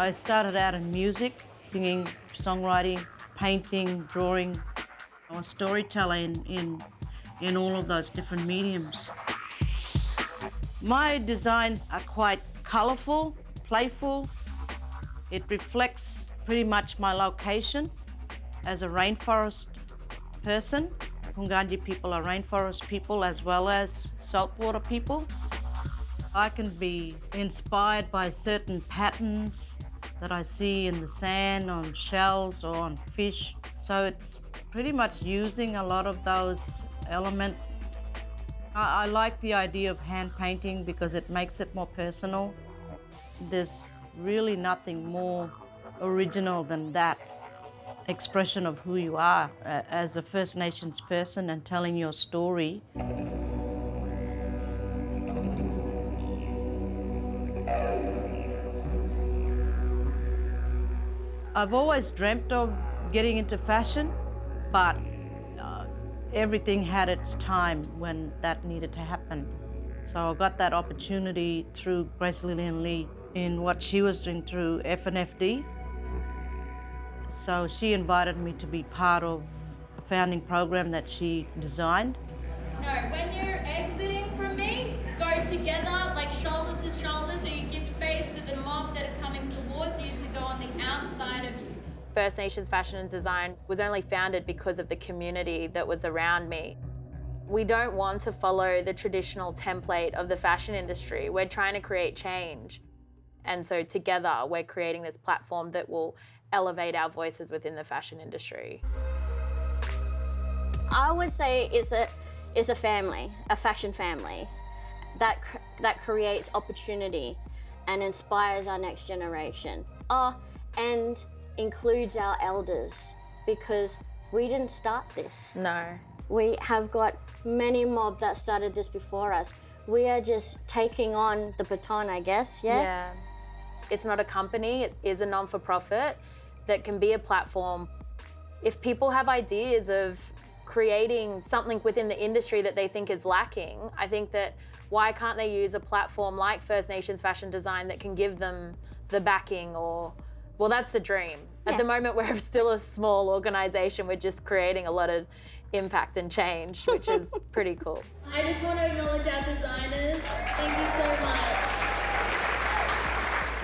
I started out in music, singing, songwriting, painting, drawing. I'm a storyteller in all of those different mediums. My designs are quite colourful, playful. It reflects pretty much my location as a rainforest person. Punganji people are rainforest people as well as saltwater people. I can be inspired by certain patterns that I see in the sand, on shells or on fish. So it's pretty much using a lot of those elements. I like the idea of hand painting because it makes it more personal. There's really nothing more original than that expression of who you are as a First Nations person and telling your story. I've always dreamt of getting into fashion, but everything had its time when that needed to happen. So I got that opportunity through Grace Lillian Lee in what she was doing through FNFD. So she invited me to be part of a founding program that she designed. No, when you're exiting from me, go together, like shoulder to shoulder, so you give space for the mob that are coming towards you to go on the outside of you. First Nations Fashion and Design was only founded because of the community that was around me. We don't want to follow the traditional template of the fashion industry. We're trying to create change. And so together, we're creating this platform that will elevate our voices within the fashion industry. I would say it's a family, a fashion family that creates opportunity and inspires our next generation. And includes our elders, because we didn't start this. No. We have got many mob that started this before us. We are just taking on the baton, I guess, yeah? Yeah. It's not a company, it is a non-for-profit that can be a platform. If people have ideas of creating something within the industry that they think is lacking, I think that why can't they use a platform like First Nations Fashion Design that can give them the backing or, well, that's the dream. Yeah. At the moment, we're still a small organisation. We're just creating a lot of impact and change, which is pretty cool. I just want to acknowledge our designers. Thank you so much.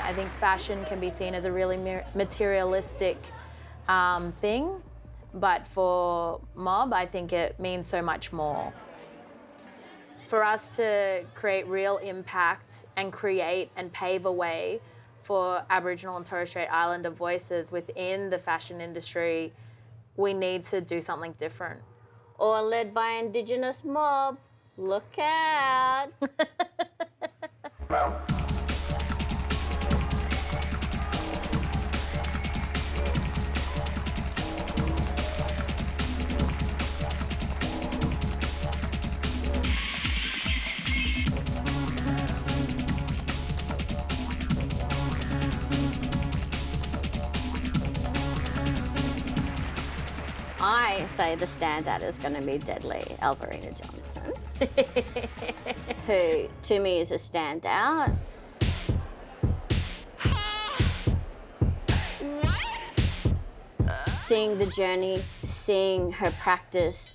I think fashion can be seen as a really materialistic thing, but for mob, I think it means so much more. For us to create real impact and create and pave a way for Aboriginal and Torres Strait Islander voices within the fashion industry, we need to do something different. Or led by Indigenous mob. Look out. I say the standout is going to be Deadly Alvarina Johnson, who to me is a standout. Seeing the journey, seeing her practice,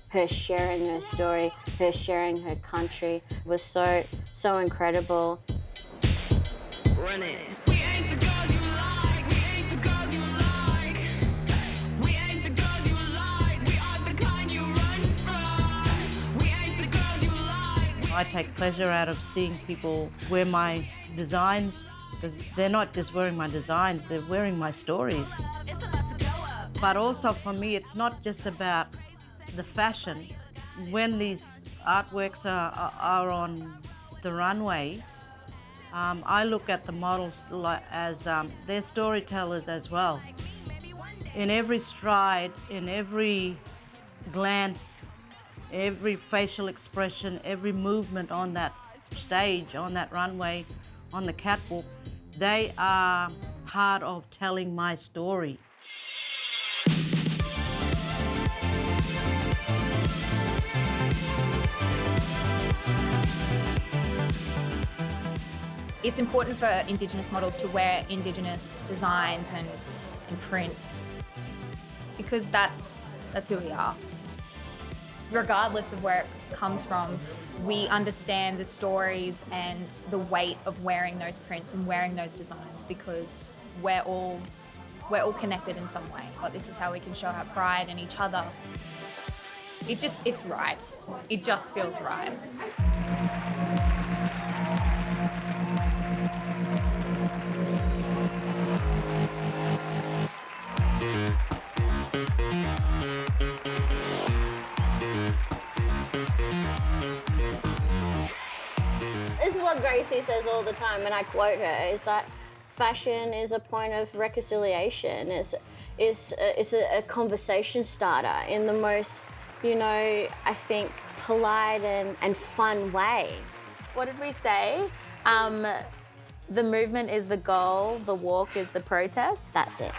her sharing her story, her sharing her country was so incredible. Run it. I take pleasure out of seeing people wear my designs, because they're not just wearing my designs, they're wearing my stories. But also for me, it's not just about the fashion. When these artworks are on the runway, I look at the models as they're storytellers as well. In every stride, in every glance, every facial expression, every movement on that stage, on that runway, on the catwalk, they are part of telling my story. It's important for Indigenous models to wear Indigenous designs and prints because that's who we are. Regardless of where it comes from, we understand the stories and the weight of wearing those prints and wearing those designs because we're all connected in some way. But this is how we can show our pride in each other. It's right. It just feels right. This is what Gracie says all the time, and I quote her, is that fashion is a point of reconciliation. It's a conversation starter in the most, I think, polite and fun way. What did we say? The movement is the goal, the walk is the protest. That's it.